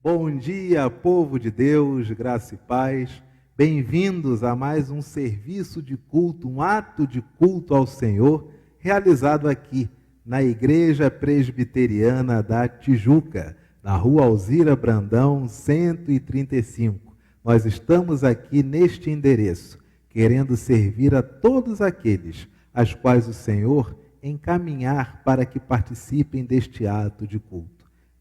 Bom dia, povo de Deus, graça e paz. Bem-vindos a mais um serviço de culto, um ato de culto ao Senhor, realizado aqui na Igreja Presbiteriana da Tijuca, na Rua Alzira Brandão, 135. Nós estamos aqui neste endereço, querendo servir a todos aqueles aos quais o Senhor encaminhar para que participem deste ato de culto.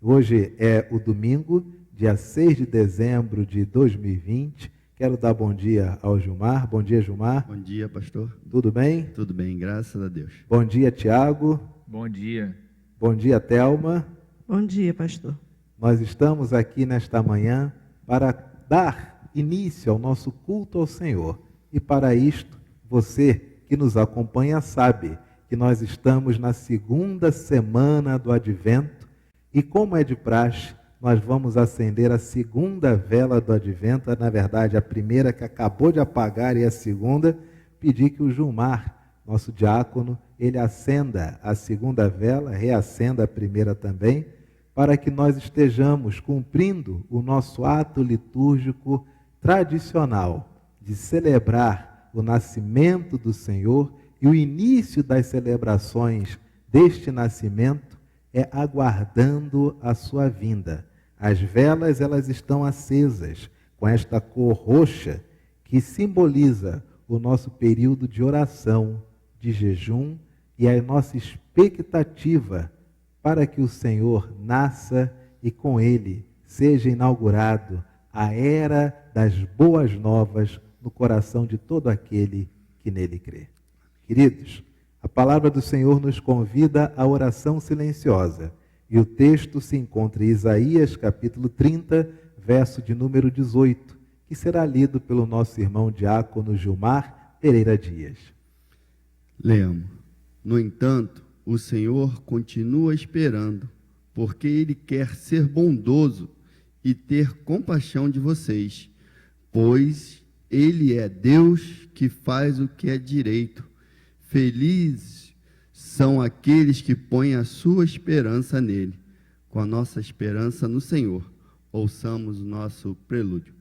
Hoje é o domingo, dia 6 de dezembro de 2020. Quero dar bom dia ao Gilmar. Bom dia, Gilmar. Bom dia, pastor. Tudo bem? Tudo bem, graças a Deus. Bom dia, Tiago. Bom dia. Bom dia, Thelma. Bom dia, pastor. Nós estamos aqui nesta manhã para dar início ao nosso culto ao Senhor. E para isto, você que nos acompanha sabe que nós estamos na segunda semana do Advento. E como é de praxe, nós vamos acender a segunda vela do Advento, na verdade a primeira que acabou de apagar e a segunda, pedir que o Gilmar, nosso diácono, ele acenda a segunda vela, reacenda a primeira também, para que nós estejamos cumprindo o nosso ato litúrgico tradicional de celebrar o nascimento do Senhor e o início das celebrações deste nascimento é aguardando a sua vinda. As velas, elas estão acesas com esta cor roxa que simboliza o nosso período de oração, de jejum e a nossa expectativa para que o Senhor nasça e com ele seja inaugurado a era das boas novas no coração de todo aquele que nele crê. Queridos, a palavra do Senhor nos convida à oração silenciosa. E o texto se encontra em Isaías, capítulo 30, verso de número 18, que será lido pelo nosso irmão diácono Gilmar Pereira Dias. Leamos. No entanto, o Senhor continua esperando, porque Ele quer ser bondoso e ter compaixão de vocês, pois Ele é Deus que faz o que é direito. Felizes são aqueles que põem a sua esperança nele. Com a nossa esperança no Senhor, ouçamos o nosso prelúdio.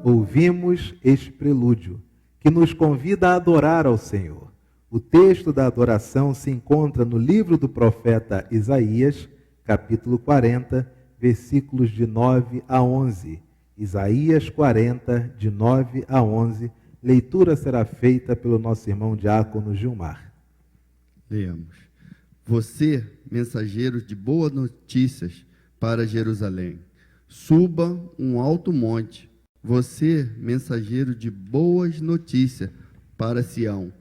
Ouvimos este prelúdio, que nos convida a adorar ao Senhor. O texto da adoração se encontra no livro do profeta Isaías, capítulo 40, versículos de 9 a 11. Isaías 40, de 9 a 11. Leitura será feita pelo nosso irmão diácono Gilmar. Leamos. Você, mensageiro de boas notícias para Jerusalém, suba um alto monte. Você, mensageiro de boas notícias para Sião,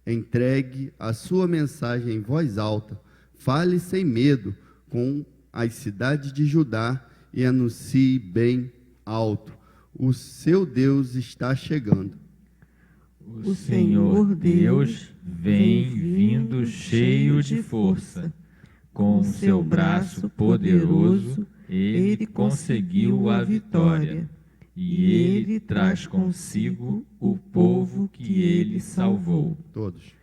entregue a sua mensagem em voz alta, fale sem medo com as cidades de Judá e anuncie bem alto: o seu Deus está chegando. O Senhor Deus vem vindo cheio de força. Com seu braço poderoso, ele conseguiu a vitória. E ele traz consigo o povo que ele salvou. Todos.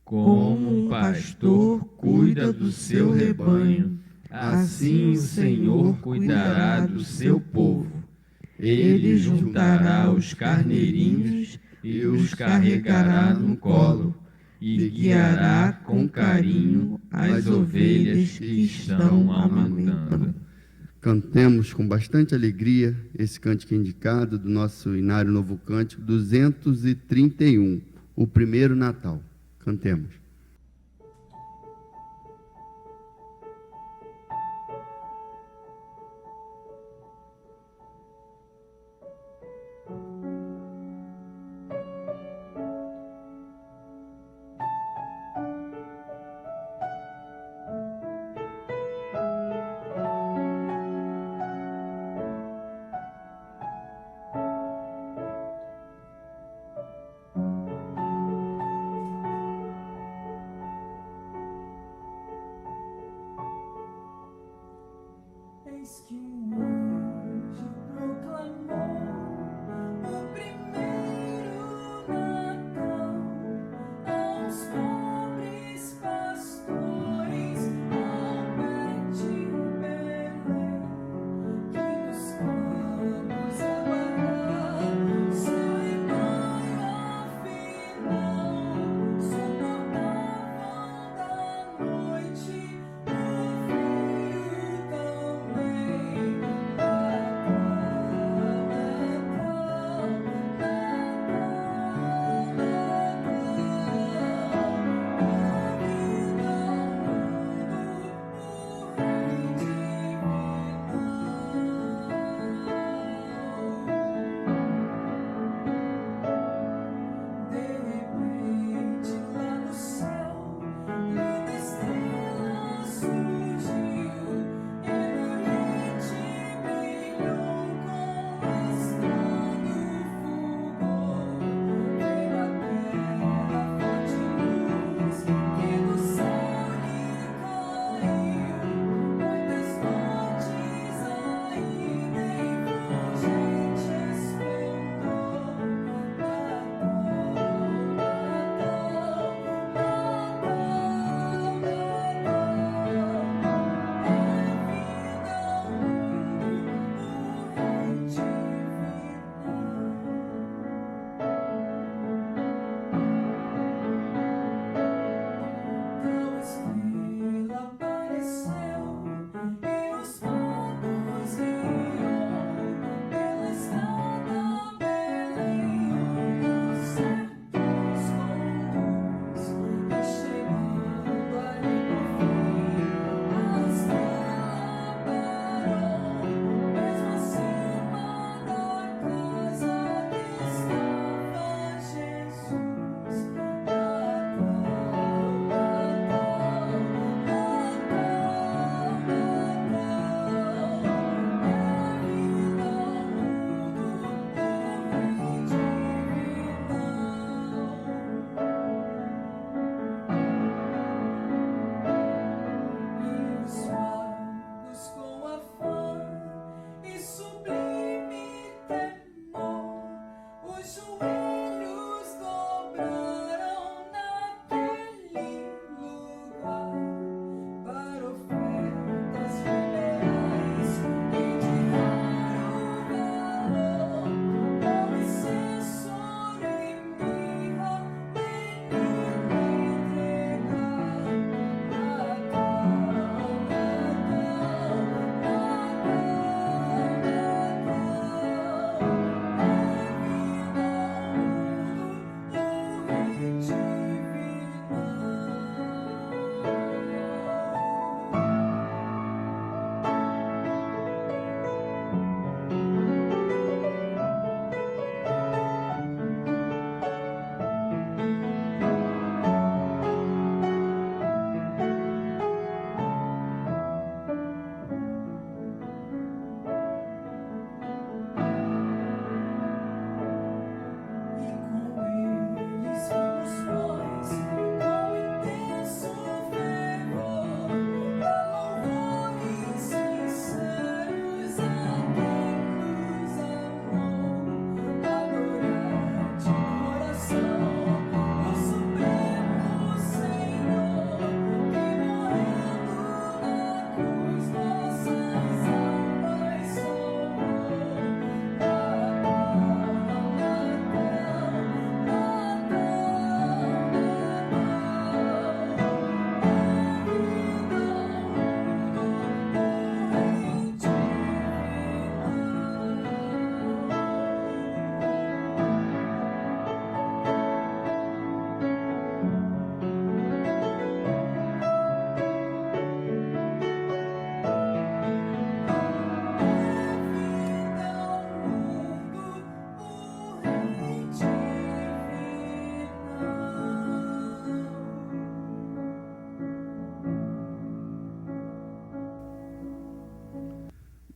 Como um pastor cuida do seu rebanho, assim o Senhor cuidará do seu povo. Ele juntará os carneirinhos e os carregará no colo, e guiará com carinho as ovelhas que estão amamentando. Cantemos com bastante alegria esse cântico indicado do nosso Inário Novo Cântico 231, o primeiro Natal. Cantemos.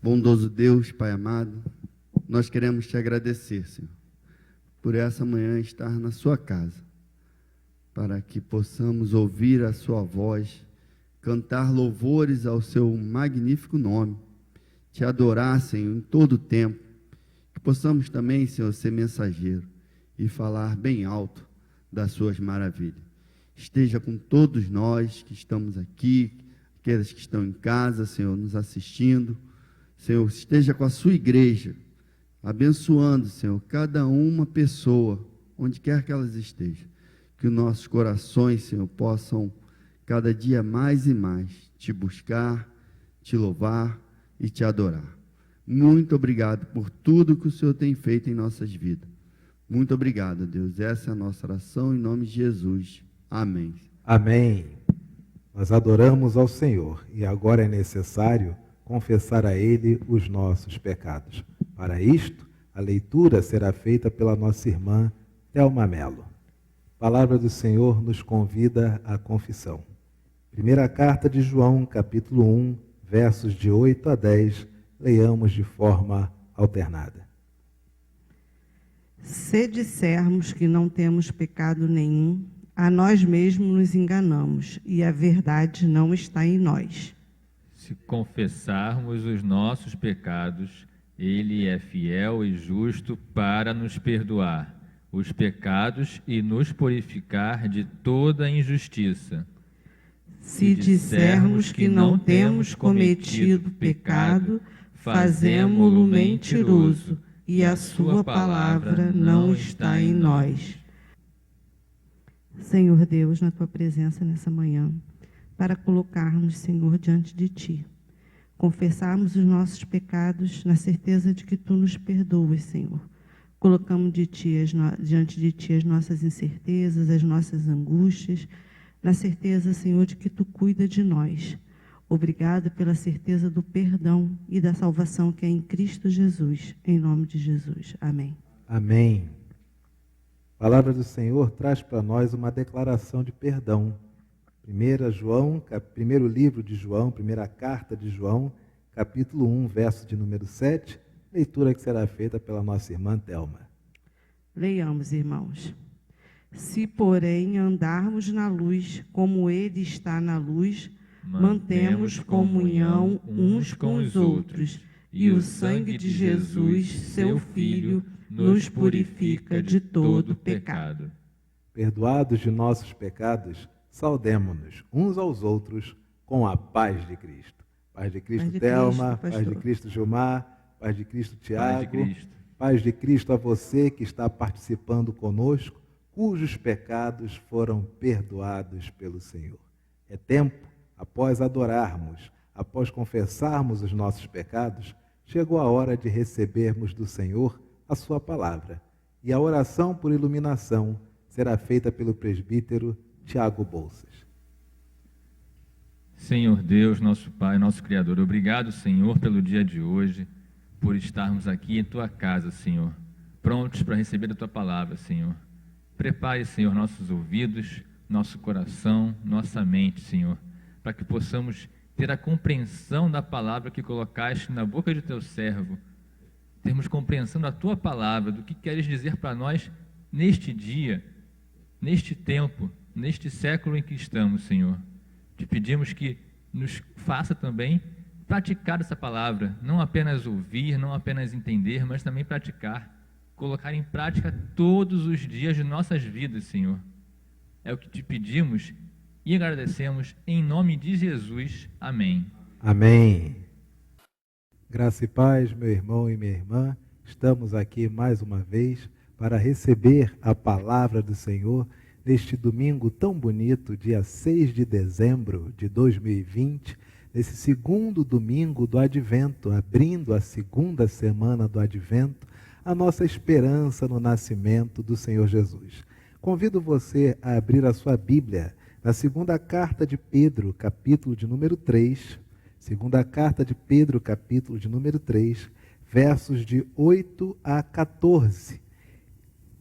Bondoso Deus, Pai amado, nós queremos te agradecer, Senhor, por essa manhã estar na sua casa, para que possamos ouvir a sua voz, cantar louvores ao seu magnífico nome, te adorar, Senhor, em todo o tempo, que possamos também, Senhor, ser mensageiro e falar bem alto das suas maravilhas. Esteja com todos nós que estamos aqui, aqueles que estão em casa, Senhor, nos assistindo. Senhor, esteja com a sua igreja, abençoando, Senhor, cada uma pessoa, onde quer que elas estejam. Que os nossos corações, Senhor, possam cada dia mais e mais te buscar, te louvar e te adorar. Muito obrigado por tudo que o Senhor tem feito em nossas vidas. Muito obrigado, Deus. Essa é a nossa oração em nome de Jesus. Amém. Amém. Nós adoramos ao Senhor e agora é necessário confessar a Ele os nossos pecados. Para isto, a leitura será feita pela nossa irmã Thelma Melo. A palavra do Senhor nos convida à confissão. Primeira carta de João, capítulo 1, versos de 8 a 10, leiamos de forma alternada. Se dissermos que não temos pecado nenhum, a nós mesmos nos enganamos e a verdade não está em nós. Se confessarmos os nossos pecados, Ele é fiel e justo para nos perdoar os pecados e nos purificar de toda injustiça. Se dissermos que não temos cometido pecado, fazemo-lo mentiroso e a sua palavra não está em nós. Senhor Deus, na tua presença nessa manhã, para colocarmos, Senhor, diante de ti, confessarmos os nossos pecados na certeza de que tu nos perdoas, Senhor. Colocamos diante de ti as nossas incertezas, as nossas angústias, na certeza, Senhor, de que tu cuida de nós. Obrigado pela certeza do perdão e da salvação que é em Cristo Jesus, em nome de Jesus. Amém. Amém. A palavra do Senhor traz para nós uma declaração de perdão. Primeiro livro de João, primeira carta de João, capítulo 1, verso de número 7, leitura que será feita pela nossa irmã Thelma. Leiamos, irmãos. Se, porém, andarmos na luz, como Ele está na luz, mantemos comunhão uns com os outros, e o sangue de Jesus, seu Filho, nos purifica de todo pecado. Perdoados de nossos pecados, saudemo-nos uns aos outros com a paz de Cristo. Paz de Cristo, Thelma, paz de Cristo, Gilmar, paz de Cristo, Tiago, paz de Cristo a você que está participando conosco, cujos pecados foram perdoados pelo Senhor. É tempo, após adorarmos, após confessarmos os nossos pecados, chegou a hora de recebermos do Senhor a sua palavra. E a oração por iluminação será feita pelo presbítero Tiago Bolsas. Senhor Deus, nosso Pai, nosso Criador, obrigado, Senhor, pelo dia de hoje, por estarmos aqui em Tua casa, Senhor, prontos para receber a Tua palavra, Senhor. Prepare, Senhor, nossos ouvidos, nosso coração, nossa mente, Senhor, para que possamos ter a compreensão da palavra que colocaste na boca de Teu servo, termos compreensão da Tua palavra, do que queres dizer para nós neste dia, neste tempo, neste século em que estamos, Senhor. Te pedimos que nos faça também praticar essa palavra, não apenas ouvir, não apenas entender, mas também praticar, colocar em prática todos os dias de nossas vidas, Senhor. É o que te pedimos e agradecemos em nome de Jesus. Amém. Amém. Graça e paz, meu irmão e minha irmã, estamos aqui mais uma vez para receber a palavra do Senhor neste domingo tão bonito, dia 6 de dezembro de 2020, nesse segundo domingo do Advento, abrindo a segunda semana do Advento, a nossa esperança no nascimento do Senhor Jesus. Convido você a abrir a sua Bíblia na segunda carta de Pedro, capítulo de número 3, segunda carta de Pedro, capítulo de número 3, versos de 8 a 14.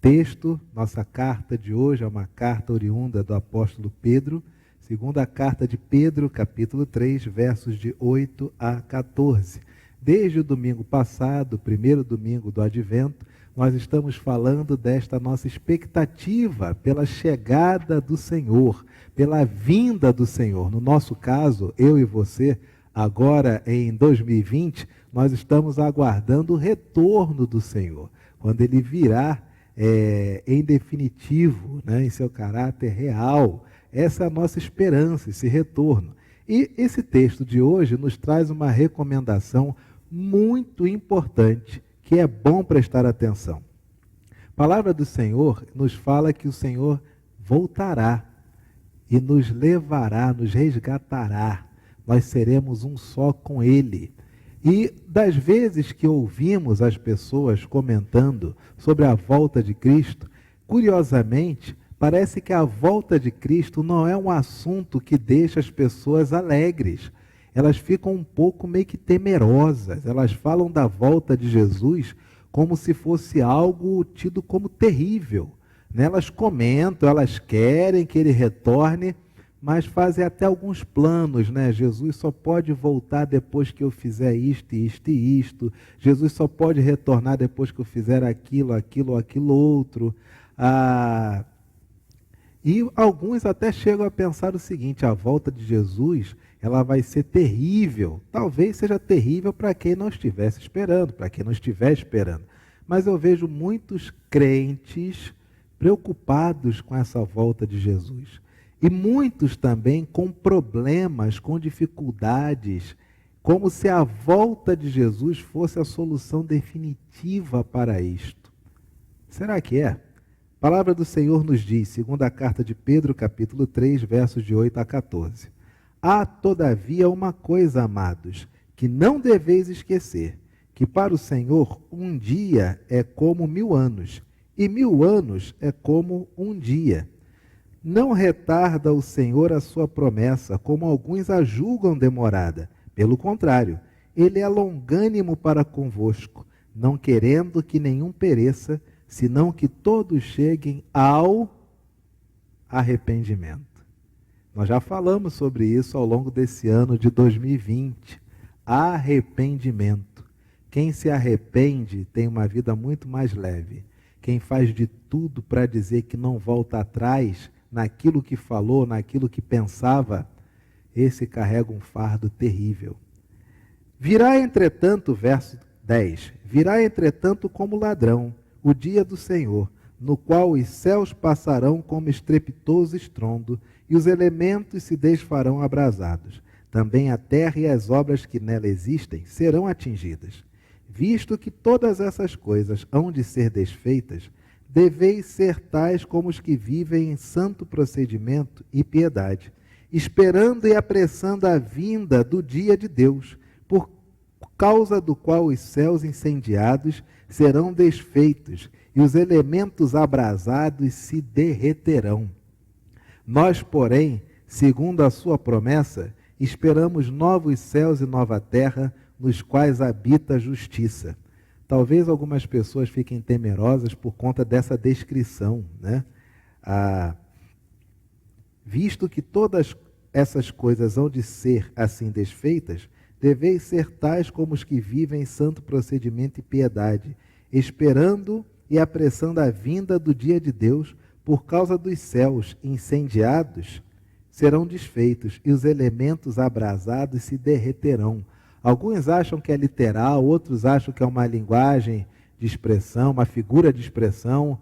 Texto, nossa carta de hoje é uma carta oriunda do apóstolo Pedro, segunda carta de Pedro, capítulo 3, versos de 8 a 14. Desde o domingo passado, o primeiro domingo do Advento, nós estamos falando desta nossa expectativa pela chegada do Senhor, pela vinda do Senhor. No nosso caso, eu e você, agora em 2020, nós estamos aguardando o retorno do Senhor, quando Ele virá em definitivo, né, em seu caráter real. Essa é a nossa esperança, esse retorno. E esse texto de hoje nos traz uma recomendação muito importante, que é bom prestar atenção. A palavra do Senhor nos fala que o Senhor voltará e nos levará, nos resgatará. Nós seremos um só com Ele. E das vezes que ouvimos as pessoas comentando sobre a volta de Cristo, curiosamente, parece que a volta de Cristo não é um assunto que deixa as pessoas alegres. Elas ficam um pouco meio que temerosas. Elas falam da volta de Jesus como se fosse algo tido como terrível, né? Elas comentam, elas querem que Ele retorne, mas fazem até alguns planos, né? Jesus só pode voltar depois que eu fizer isto, isto e isto. Jesus só pode retornar depois que eu fizer aquilo, aquilo, aquilo outro. E alguns até chegam a pensar o seguinte: a volta de Jesus, ela vai ser terrível. Talvez seja terrível para quem não estivesse esperando, para quem não estiver esperando. Mas eu vejo muitos crentes preocupados com essa volta de Jesus. E muitos também com problemas, com dificuldades, como se a volta de Jesus fosse a solução definitiva para isto. Será que é? A palavra do Senhor nos diz, segundo a carta de Pedro, capítulo 3, versos de 8 a 14. Há, todavia, uma coisa, amados, que não deveis esquecer, que para o Senhor um dia é como 1000 anos, e 1000 anos é como um dia. Não retarda o Senhor a sua promessa, como alguns a julgam demorada. Pelo contrário, Ele é longânimo para convosco, não querendo que nenhum pereça, senão que todos cheguem ao arrependimento. Nós já falamos sobre isso ao longo desse ano de 2020. Arrependimento. Quem se arrepende tem uma vida muito mais leve. Quem faz de tudo para dizer que não volta atrás naquilo que falou, naquilo que pensava, esse carrega um fardo terrível. Virá, entretanto, verso 10, virá, entretanto, como ladrão, o dia do Senhor, no qual os céus passarão como estrepitoso estrondo, e os elementos se desfarão abrasados. Também a terra e as obras que nela existem serão atingidas. Visto que todas essas coisas hão de ser desfeitas, deveis ser tais como os que vivem em santo procedimento e piedade, esperando e apressando a vinda do dia de Deus, por causa do qual os céus incendiados serão desfeitos e os elementos abrasados se derreterão. Nós, porém, segundo a sua promessa, esperamos novos céus e nova terra, nos quais habita a justiça. Talvez algumas pessoas fiquem temerosas por conta dessa descrição, né? Visto que todas essas coisas hão de ser assim desfeitas, deveis ser tais como os que vivem em santo procedimento e piedade, esperando e apressando a vinda do dia de Deus, por causa dos céus incendiados serão desfeitos e os elementos abrasados se derreterão. Alguns acham que é literal, outros acham que é uma linguagem de expressão, uma figura de expressão.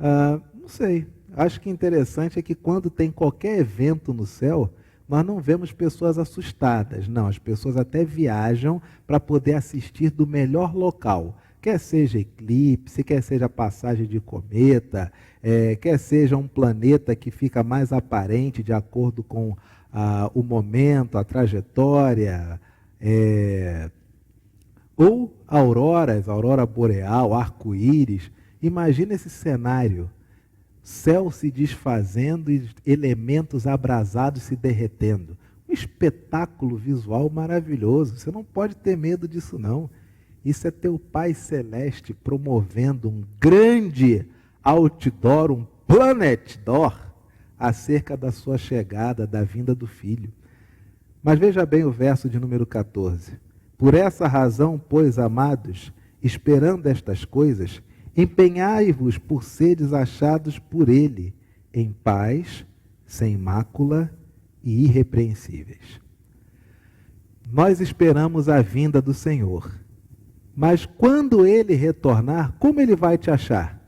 Não sei. Acho que interessante é que quando tem qualquer evento no céu, nós não vemos pessoas assustadas. Não, as pessoas até viajam para poder assistir do melhor local. Quer seja eclipse, quer seja passagem de cometa, quer seja um planeta que fica mais aparente de acordo com o momento, a trajetória, ou auroras, aurora boreal, arco-íris. Imagina esse cenário, céu se desfazendo e elementos abrasados se derretendo. Um espetáculo visual maravilhoso, você não pode ter medo disso não. Isso é teu Pai Celeste promovendo um grande outdoor, um planet door, acerca da sua chegada, da vinda do Filho. Mas veja bem o verso de número 14. Por essa razão, pois, amados, esperando estas coisas, empenhai-vos por seres achados por ele, em paz, sem mácula e irrepreensíveis. Nós esperamos a vinda do Senhor, mas quando ele retornar, como ele vai te achar?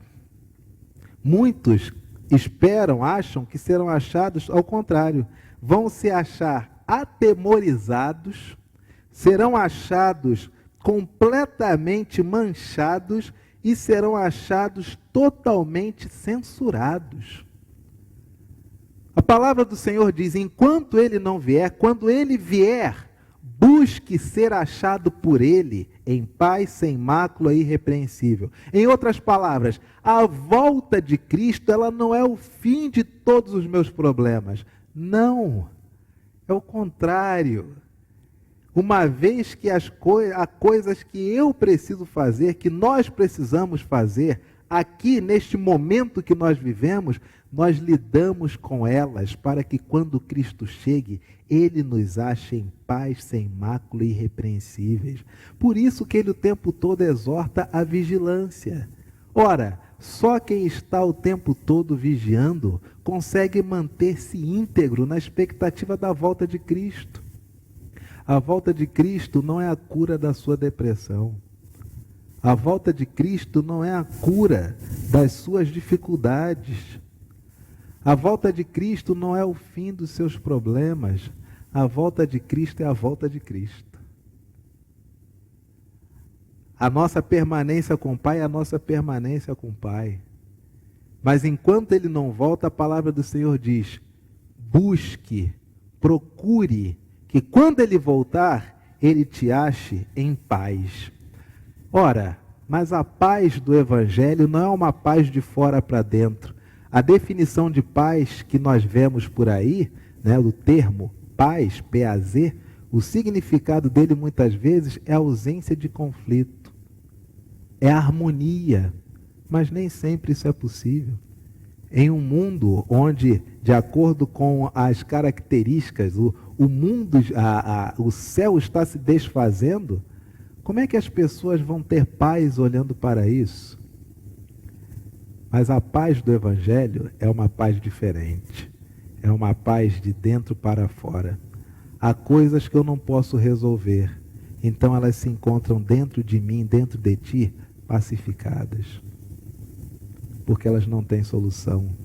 Muitos esperam, acham que serão achados ao contrário, vão se achar atemorizados, serão achados completamente manchados e serão achados totalmente censurados. A palavra do Senhor diz: enquanto ele não vier, quando ele vier, busque ser achado por ele em paz, sem mácula e irrepreensível. Em outras palavras, a volta de Cristo, ela não é o fim de todos os meus problemas. Não, é o contrário. Uma vez que há coisas que eu preciso fazer, que nós precisamos fazer, aqui neste momento que nós vivemos, nós lidamos com elas para que quando Cristo chegue, ele nos ache em paz, sem mácula e irrepreensíveis. Por isso que ele o tempo todo exorta a vigilância. Ora, só quem está o tempo todo vigiando consegue manter-se íntegro na expectativa da volta de Cristo. A volta de Cristo não é a cura da sua depressão. A volta de Cristo não é a cura das suas dificuldades. A volta de Cristo não é o fim dos seus problemas. A volta de Cristo é a volta de Cristo. A nossa permanência com o Pai é a nossa permanência com o Pai. Mas enquanto ele não volta, a palavra do Senhor diz: busque, procure, que quando ele voltar, ele te ache em paz. Ora, mas a paz do Evangelho não é uma paz de fora para dentro. A definição de paz que nós vemos por aí, né, do termo paz, P-A-Z, o significado dele muitas vezes é ausência de conflito, é harmonia, mas nem sempre isso é possível. Em um mundo onde, de acordo com as características, o céu está se desfazendo, como é que as pessoas vão ter paz olhando para isso? Mas a paz do Evangelho é uma paz diferente. É uma paz de dentro para fora. Há coisas que eu não posso resolver. Então elas se encontram dentro de mim, dentro de ti, pacificadas. Porque elas não têm solução.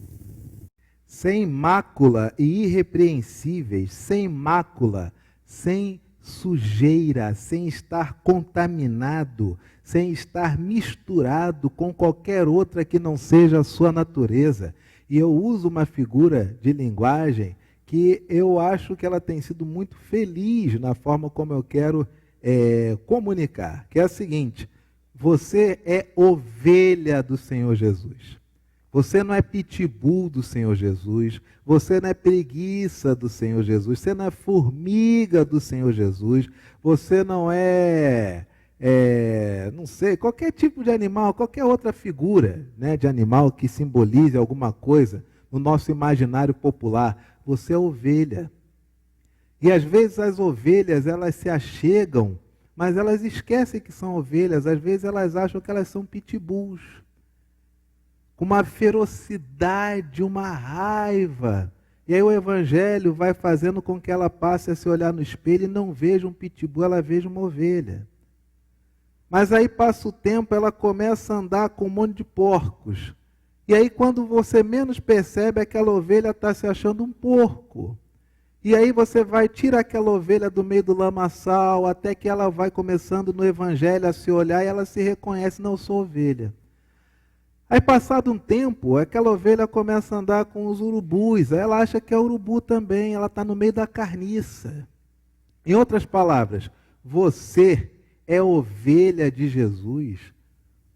Sem mácula e irrepreensíveis, sem mácula, sem sujeira, sem estar contaminado, sem estar misturado com qualquer outra que não seja a sua natureza. E eu uso uma figura de linguagem que eu acho que ela tem sido muito feliz na forma como eu quero comunicar, que é a seguinte: você é ovelha do Senhor Jesus. Você não é pitbull do Senhor Jesus, você não é preguiça do Senhor Jesus, você não é formiga do Senhor Jesus, você não não sei, qualquer tipo de animal, qualquer outra figura, né, de animal que simbolize alguma coisa no nosso imaginário popular. Você é ovelha. E às vezes as ovelhas, elas se achegam, mas elas esquecem que são ovelhas, às vezes elas acham que elas são pitbulls. Com uma ferocidade, uma raiva. E aí o Evangelho vai fazendo com que ela passe a se olhar no espelho e não veja um pitbull, ela veja uma ovelha. Mas aí passa o tempo, ela começa a andar com um monte de porcos. E aí quando você menos percebe, aquela ovelha está se achando um porco. E aí você vai tirar aquela ovelha do meio do lamaçal, até que ela vai começando no Evangelho a se olhar e ela se reconhece: não, eu sou ovelha. Aí passado um tempo, aquela ovelha começa a andar com os urubus, aí ela acha que é urubu também, ela está no meio da carniça. Em outras palavras, você é ovelha de Jesus.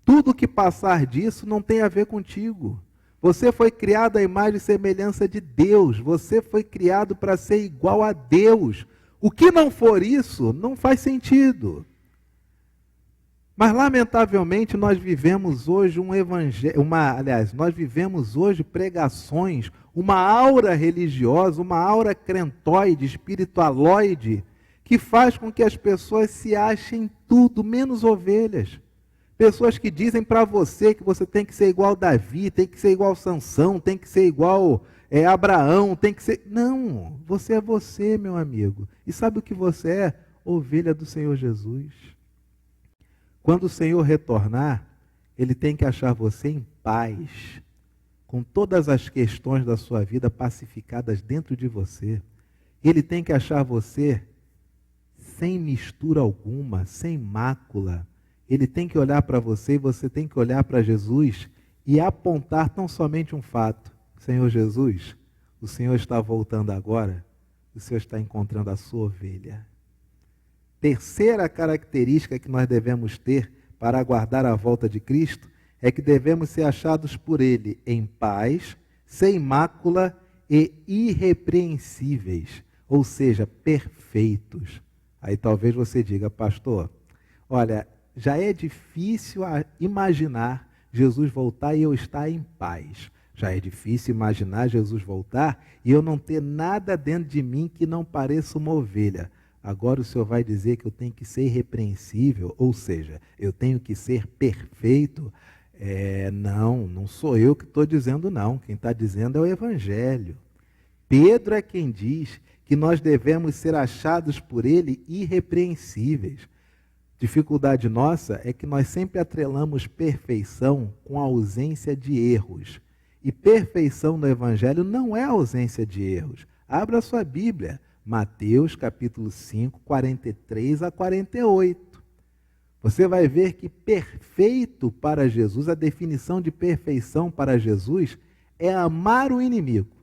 Tudo que passar disso não tem a ver contigo. Você foi criado à imagem e semelhança de Deus, você foi criado para ser igual a Deus. O que não for isso, não faz sentido. Mas, lamentavelmente, nós vivemos hoje nós vivemos hoje pregações, uma aura religiosa, uma aura crentoide, espiritualoide, que faz com que as pessoas se achem tudo, menos ovelhas. Pessoas que dizem para você que você tem que ser igual Davi, tem que ser igual Sansão, tem que ser igual Abraão, tem que ser... Não, você é você, meu amigo. E sabe o que você é? Ovelha do Senhor Jesus. Quando o Senhor retornar, Ele tem que achar você em paz, com todas as questões da sua vida pacificadas dentro de você. Ele tem que achar você sem mistura alguma, sem mácula. Ele tem que olhar para você e você tem que olhar para Jesus e apontar tão somente um fato. Senhor Jesus, o Senhor está voltando agora, o Senhor está encontrando a sua ovelha. Terceira característica que nós devemos ter para aguardar a volta de Cristo é que devemos ser achados por Ele em paz, sem mácula e irrepreensíveis, ou seja, perfeitos. Aí talvez você diga, pastor, olha, já é difícil imaginar Jesus voltar e eu estar em paz. Já é difícil imaginar Jesus voltar e eu não ter nada dentro de mim que não pareça uma ovelha. Agora o Senhor vai dizer que eu tenho que ser irrepreensível, ou seja, eu tenho que ser perfeito. Não sou eu que estou dizendo não. Quem está dizendo é o Evangelho. Pedro é quem diz que nós devemos ser achados por Ele irrepreensíveis. Dificuldade nossa é que nós sempre atrelamos perfeição com a ausência de erros. E perfeição no Evangelho não é ausência de erros. Abra a sua Bíblia, Mateus capítulo 5, 43 a 48. Você vai ver que perfeito para Jesus, a definição de perfeição para Jesus é amar o inimigo.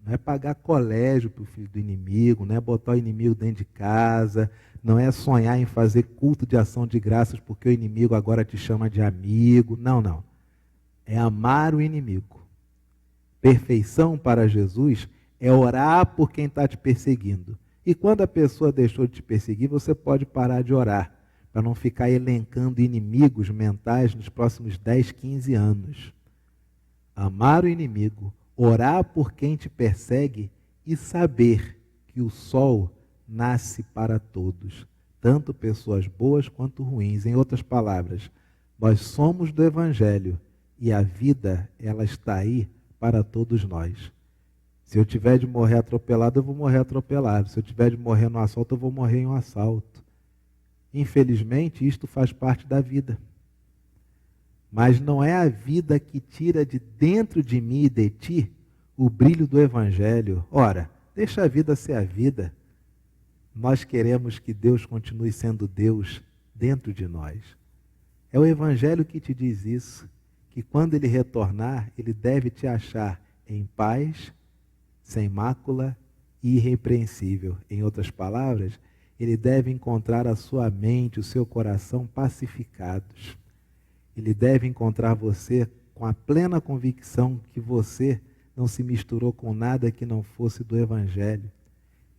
Não é pagar colégio para o filho do inimigo, não é botar o inimigo dentro de casa, não é sonhar em fazer culto de ação de graças porque o inimigo agora te chama de amigo. Não. É amar o inimigo. Perfeição para Jesus é orar por quem está te perseguindo. E quando a pessoa deixou de te perseguir, você pode parar de orar, para não ficar elencando inimigos mentais nos próximos 10, 15 anos. Amar o inimigo, orar por quem te persegue e saber que o sol nasce para todos, tanto pessoas boas quanto ruins. Em outras palavras, nós somos do Evangelho e a vida, ela está aí para todos nós. Se eu tiver de morrer atropelado, eu vou morrer atropelado. Se eu tiver de morrer no assalto, eu vou morrer em um assalto. Infelizmente, isto faz parte da vida. Mas não é a vida que tira de dentro de mim e de ti o brilho do Evangelho. Ora, deixa a vida ser a vida. Nós queremos que Deus continue sendo Deus dentro de nós. É o Evangelho que te diz isso, que quando Ele retornar, Ele deve te achar em paz, sem mácula e irrepreensível. Em outras palavras, Ele deve encontrar a sua mente, o seu coração pacificados. Ele deve encontrar você com a plena convicção que você não se misturou com nada que não fosse do Evangelho.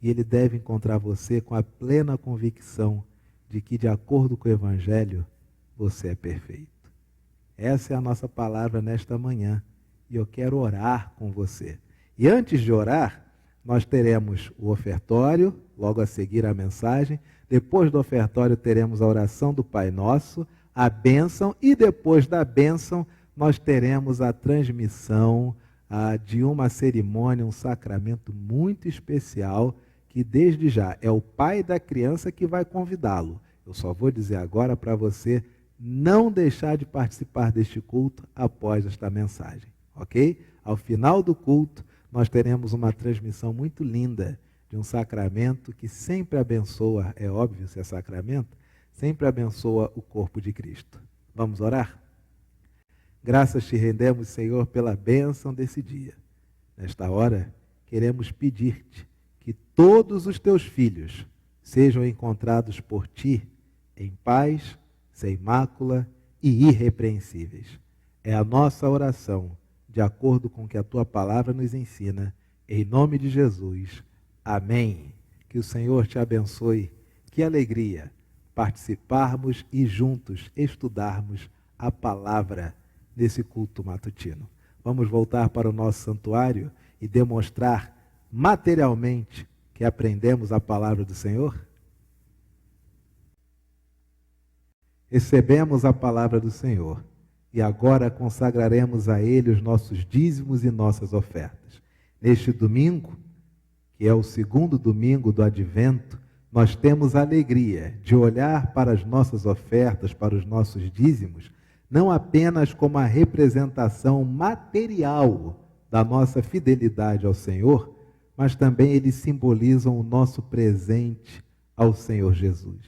E Ele deve encontrar você com a plena convicção de que, de acordo com o Evangelho, você é perfeito. Essa é a nossa palavra nesta manhã. E eu quero orar com você. E antes de orar, nós teremos o ofertório, logo a seguir a mensagem. Depois do ofertório teremos a oração do Pai Nosso, a bênção, e depois da bênção nós teremos a transmissão de uma cerimônia, um sacramento muito especial, que desde já é o pai da criança que vai convidá-lo. Eu só vou dizer agora para você não deixar de participar deste culto após esta mensagem, ok? Ao final do culto, nós teremos uma transmissão muito linda de um sacramento que sempre abençoa, é óbvio se é sacramento, sempre abençoa o corpo de Cristo. Vamos orar? Graças te rendemos, Senhor, pela bênção desse dia. Nesta hora, queremos pedir-te que todos os teus filhos sejam encontrados por ti em paz, sem mácula e irrepreensíveis. É a nossa oração, de acordo com o que a tua palavra nos ensina, em nome de Jesus. Amém. Que o Senhor te abençoe. Que alegria participarmos e juntos estudarmos a palavra nesse culto matutino. Vamos voltar para o nosso santuário e demonstrar materialmente que aprendemos a palavra do Senhor? Recebemos a palavra do Senhor e agora consagraremos a Ele os nossos dízimos e nossas ofertas. Neste domingo, que é o segundo domingo do Advento, nós temos a alegria de olhar para as nossas ofertas, para os nossos dízimos, não apenas como a representação material da nossa fidelidade ao Senhor, mas também eles simbolizam o nosso presente ao Senhor Jesus.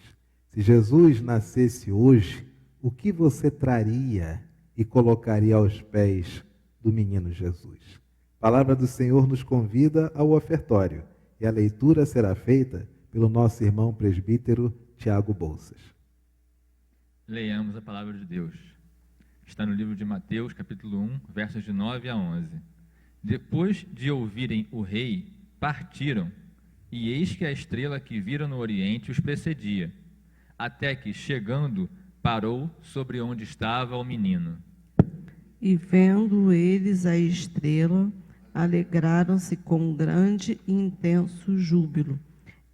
Se Jesus nascesse hoje, o que você traria e colocaria aos pés do menino Jesus? A palavra do Senhor nos convida ao ofertório e a leitura será feita pelo nosso irmão presbítero Tiago Bolsas. Leiamos a palavra de Deus. Está no livro de Mateus, capítulo 1, versos de 9 a 11. Depois de ouvirem o rei, partiram, e eis que a estrela que viram no oriente os precedia, até que, chegando, parou sobre onde estava o menino. E vendo eles a estrela, alegraram-se com grande e intenso júbilo.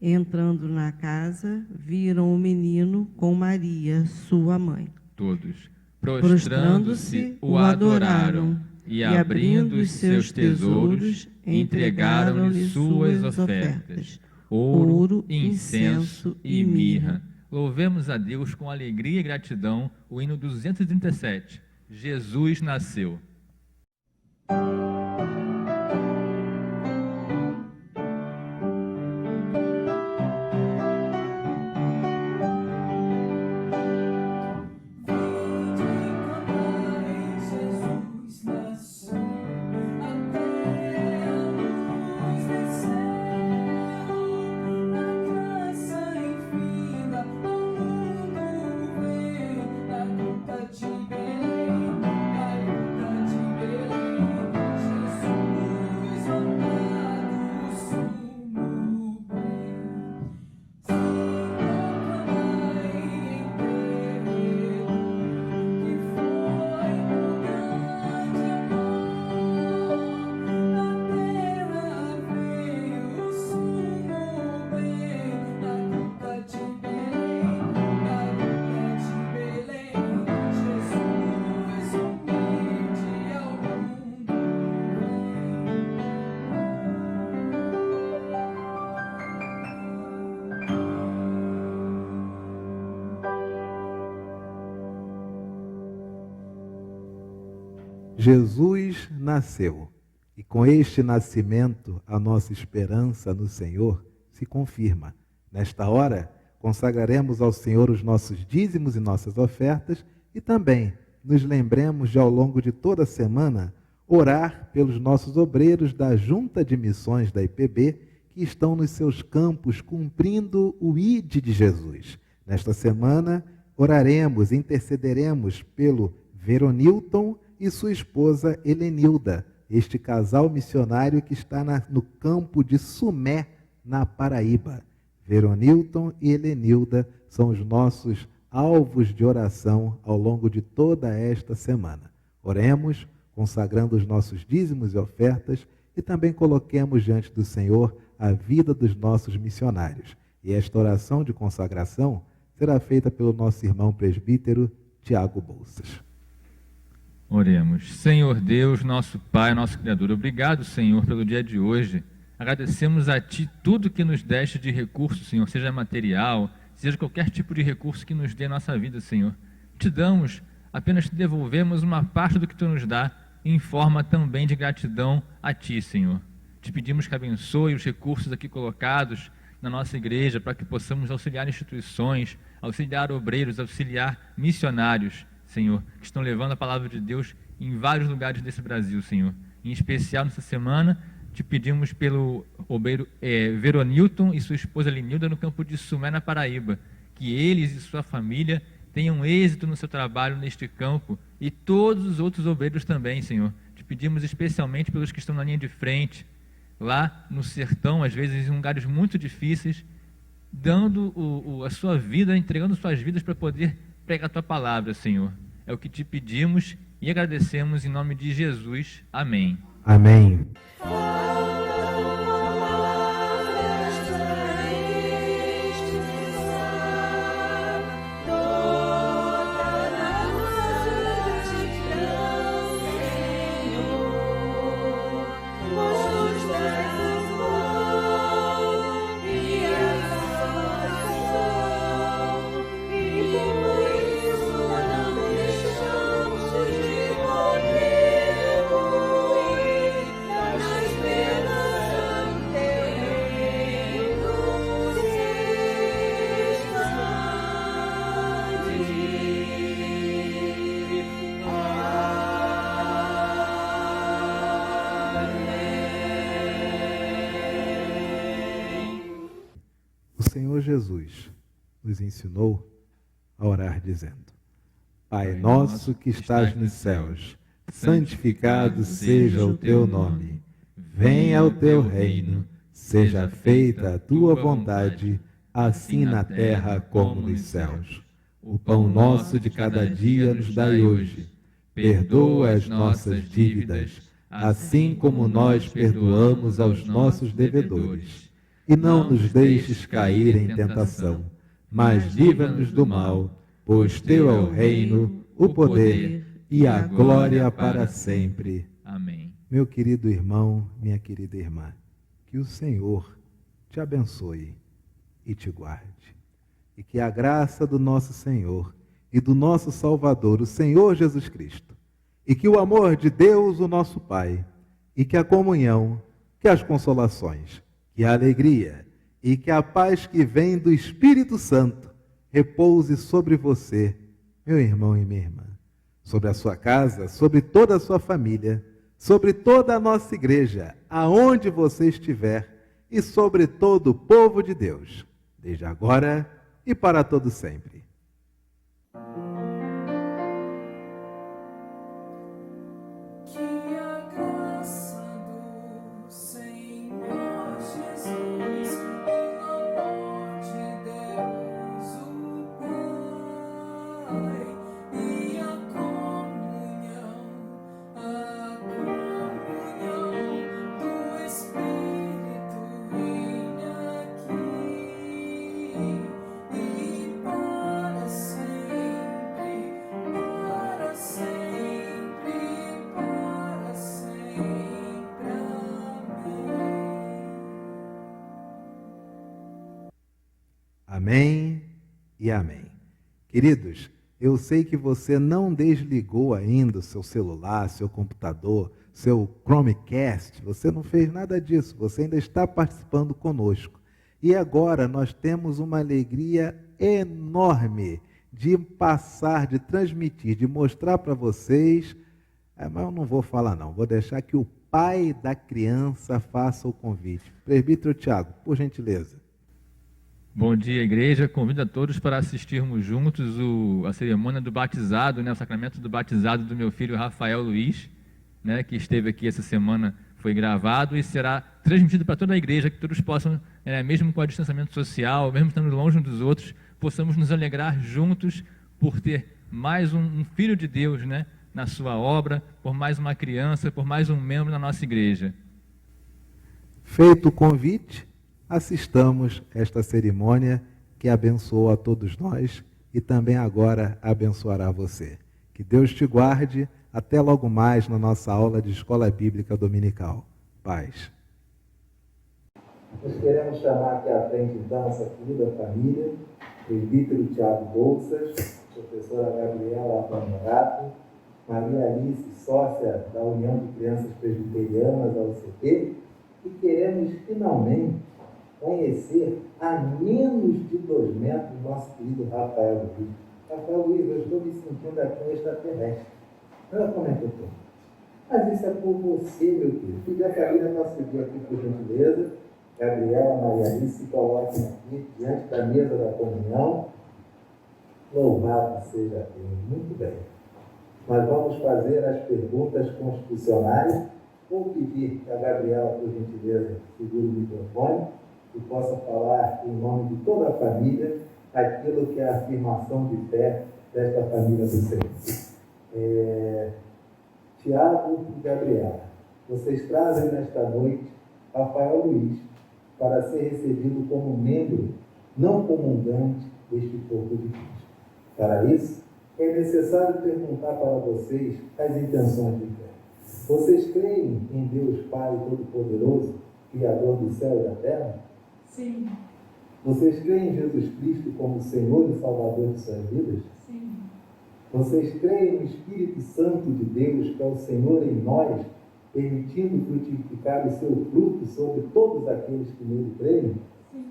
Entrando na casa, viram o menino com Maria, sua mãe. Todos, prostrando-se, o adoraram, e abrindo os seus tesouros, entregaram-lhe suas ofertas, ouro, incenso e mirra. Louvemos a Deus com alegria e gratidão, o hino 237. Jesus nasceu. Jesus nasceu, e com este nascimento a nossa esperança no Senhor se confirma. Nesta hora, consagraremos ao Senhor os nossos dízimos e nossas ofertas e também nos lembremos de, ao longo de toda a semana, orar pelos nossos obreiros da Junta de Missões da IPB que estão nos seus campos cumprindo o ID de Jesus. Nesta semana, oraremos, intercederemos pelo Veronilton e sua esposa Helenilda, este casal missionário que está no campo de Sumé, na Paraíba. Veronilton e Helenilda são os nossos alvos de oração ao longo de toda esta semana. Oremos, consagrando os nossos dízimos e ofertas e também coloquemos diante do Senhor a vida dos nossos missionários. E esta oração de consagração será feita pelo nosso irmão presbítero Tiago Bolsas. Oremos. Senhor Deus, nosso Pai, nosso Criador, obrigado, Senhor, pelo dia de hoje. Agradecemos a Ti tudo que nos deste de recurso, Senhor, seja material, seja qualquer tipo de recurso que nos dê a nossa vida, Senhor. Te damos, apenas te devolvemos uma parte do que Tu nos dá, em forma também de gratidão a Ti, Senhor. Te pedimos que abençoe os recursos aqui colocados na nossa igreja, para que possamos auxiliar instituições, auxiliar obreiros, auxiliar missionários, Senhor, que estão levando a palavra de Deus em vários lugares desse Brasil, Senhor. Em especial, nessa semana, te pedimos pelo obreiro Veronilton e sua esposa Lenilda no campo de Sumé, na Paraíba, que eles e sua família tenham êxito no seu trabalho neste campo e todos os outros obreiros também, Senhor. Te pedimos especialmente pelos que estão na linha de frente, lá no sertão, às vezes em lugares muito difíceis, dando a sua vida, entregando suas vidas para poder pregar a Tua palavra, Senhor. É o que te pedimos e agradecemos em nome de Jesus. Amém. Amém. O Senhor Jesus nos ensinou a orar dizendo: Pai nosso que estás nos céus, santificado seja o teu nome. Venha o teu reino, seja feita a tua vontade, assim na terra como nos céus. O pão nosso de cada dia nos dai hoje. Perdoa as nossas dívidas, assim como nós perdoamos aos nossos devedores. E não nos deixes cair em tentação, mas livra-nos do mal, pois teu é o reino, o poder e a glória para sempre. Amém. Meu querido irmão, minha querida irmã, que o Senhor te abençoe e te guarde. E que a graça do nosso Senhor e do nosso Salvador, o Senhor Jesus Cristo, e que o amor de Deus, o nosso Pai, e que a comunhão, que as consolações, que a alegria e que a paz que vem do Espírito Santo repouse sobre você, meu irmão e minha irmã, sobre a sua casa, sobre toda a sua família, sobre toda a nossa igreja, aonde você estiver, e sobre todo o povo de Deus, desde agora e para todo sempre. Amém e amém. Queridos, eu sei que você não desligou ainda o seu celular, seu computador, seu Chromecast, você não fez nada disso, você ainda está participando conosco. E agora nós temos uma alegria enorme de passar, de transmitir, de mostrar para vocês, mas eu não vou falar não, vou deixar que o pai da criança faça o convite. Presbítero Tiago, por gentileza. Bom dia, igreja. Convido a todos para assistirmos juntos a cerimônia do batizado, o sacramento do batizado do meu filho Rafael Luiz, que esteve aqui essa semana, foi gravado e será transmitido para toda a igreja, que todos possam, mesmo com o distanciamento social, mesmo estando longe uns dos outros, possamos nos alegrar juntos por ter mais um filho de Deus, na sua obra, por mais uma criança, por mais um membro da nossa igreja. Feito o convite, assistamos esta cerimônia que abençoou a todos nós e também agora abençoará você. Que Deus te guarde. Até logo mais na nossa aula de Escola Bíblica Dominical. Paz. Nós queremos chamar aqui à frente, então, essa querida família, presbítero Tiago Bolsas, professora Gabriela Apanhorato, Maria Alice, sócia da União de Crianças Presbiterianas, da UCP, e queremos finalmente conhecer a menos de 2 metros o nosso querido Rafael Luiz. Rafael Luiz, eu estou me sentindo aqui um extraterrestre. Olha como é que eu estou. Mas isso é por você, meu querido. Pedir a família para subir aqui, por gentileza. Gabriela, Maria Alice, se coloquem aqui diante da mesa da comunhão. Louvado seja Deus. Muito bem. Nós vamos fazer as perguntas constitucionais. Vou pedir que a Gabriela, por gentileza, segure o microfone e possa falar em nome de toda a família aquilo que é a afirmação de fé desta família do Senhor. Tiago e Gabriela, vocês trazem nesta noite Rafael Luiz para ser recebido como membro não comungante deste corpo de Cristo. Para isso, é necessário perguntar para vocês as intenções de fé. Vocês creem em Deus Pai Todo-Poderoso, Criador do céu e da terra? Sim. Vocês creem em Jesus Cristo como Senhor e Salvador de suas vidas? Sim. Vocês creem no Espírito Santo de Deus, que é o Senhor em nós, permitindo frutificar o seu fruto sobre todos aqueles que nele creem? Sim.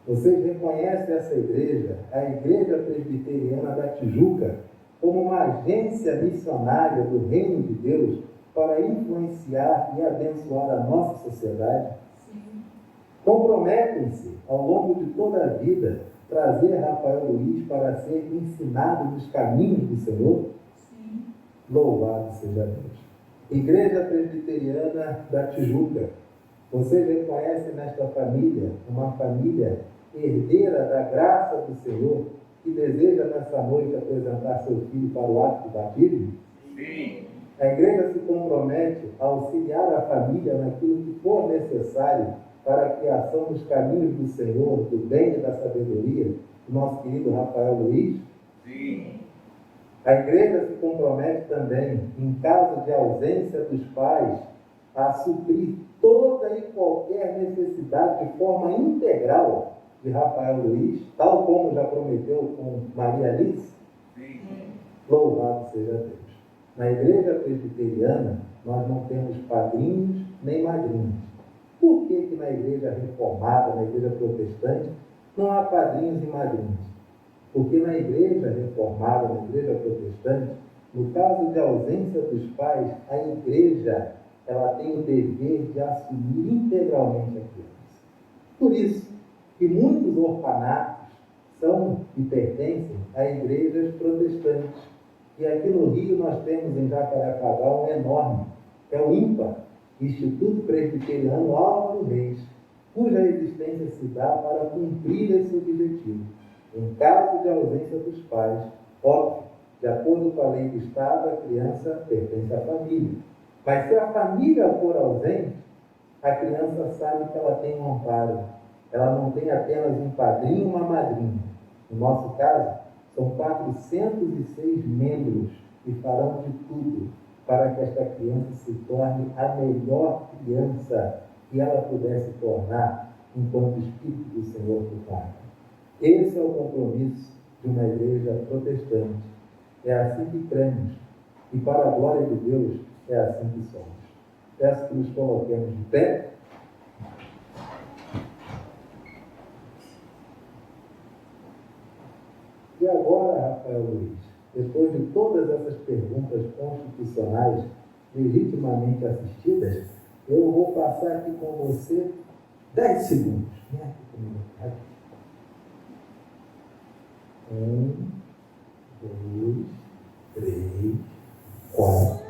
Vocês reconhecem essa igreja, a Igreja Presbiteriana da Tijuca, como uma agência missionária do Reino de Deus para influenciar e abençoar a nossa sociedade? Sim. Comprometem-se, ao longo de toda a vida, trazer Rafael Luiz para ser ensinado nos caminhos do Senhor? Sim. Louvado seja Deus. Igreja Presbiteriana da Tijuca, vocês reconhecem nesta família uma família herdeira da graça do Senhor que deseja nessa noite apresentar seu filho para o ato de batismo? Sim. A igreja se compromete a auxiliar a família naquilo que for necessário para a criação dos caminhos do Senhor, do bem e da sabedoria, do nosso querido Rafael Luiz? Sim. A igreja se compromete também, em caso de ausência dos pais, a suprir toda e qualquer necessidade de forma integral de Rafael Luiz, tal como já prometeu com Maria Alice? Sim. Louvado seja Deus. Na igreja presbiteriana, nós não temos padrinhos nem madrinhas. Por que na igreja reformada, na igreja protestante, não há padrinhos e madrinhas? Porque na igreja reformada, na igreja protestante, no caso de ausência dos pais, a igreja ela tem o dever de assumir integralmente a criança. Por isso que muitos orfanatos são e pertencem a igrejas protestantes. E aqui no Rio nós temos em Jacarepaguá um enorme, que é o IMPA, Instituto Presbiteriano Álvaro Reis, cuja existência se dá para cumprir esse objetivo. Em caso de ausência dos pais, óbvio, de acordo com a lei do Estado, a criança pertence à família. Mas se a família for ausente, a criança sabe que ela tem um amparo. Ela não tem apenas um padrinho e uma madrinha. No nosso caso, são 406 membros que farão de tudo para que esta criança se torne a melhor criança que ela pudesse tornar enquanto o Espírito do Senhor tocar. Esse é o compromisso de uma igreja protestante. É assim que cremos. E para a glória de Deus, é assim que somos. Peço que nos coloquemos de pé. E agora, Rafael Luiz, depois de todas essas perguntas constitucionais legitimamente assistidas, eu vou passar aqui com você 10 segundos. Vem aqui comigo. Aqui. 1, 2, 3, 4,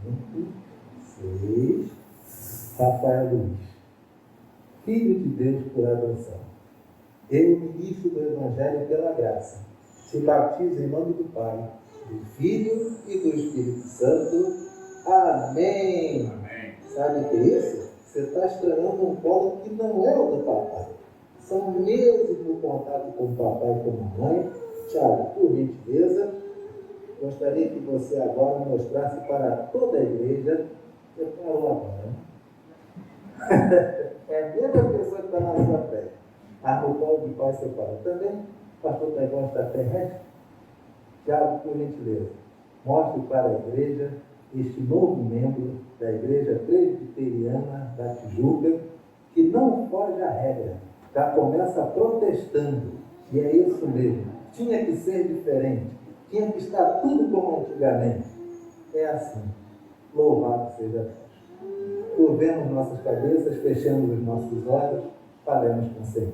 5, 6. Rafael Luiz, filho de Deus por adoção. Eu, ministro do Evangelho pela graça, te batizo em nome do Pai, do Filho e do Espírito Santo. Amém. Amém. Sabe o que é isso? Você está estranhando um colo que não é o do papai. São meses no contato com o papai e com a mamãe. Tiago, por gentileza, gostaria que você agora mostrasse para toda a igreja. Você parou agora, né? É a mesma pessoa que está na sua frente. No colo de pai separa também. O pastor Taigão está terrestre. Tiago, por gentileza, mostre para a igreja este novo membro da Igreja Presbiteriana da Tijuca, que não foge à regra, já começa protestando. E é isso mesmo. Tinha que ser diferente. Tinha que estar tudo como antigamente. É assim. Louvado seja Deus. Curvemos nossas cabeças, fechemos os nossos olhos, falemos com o Senhor.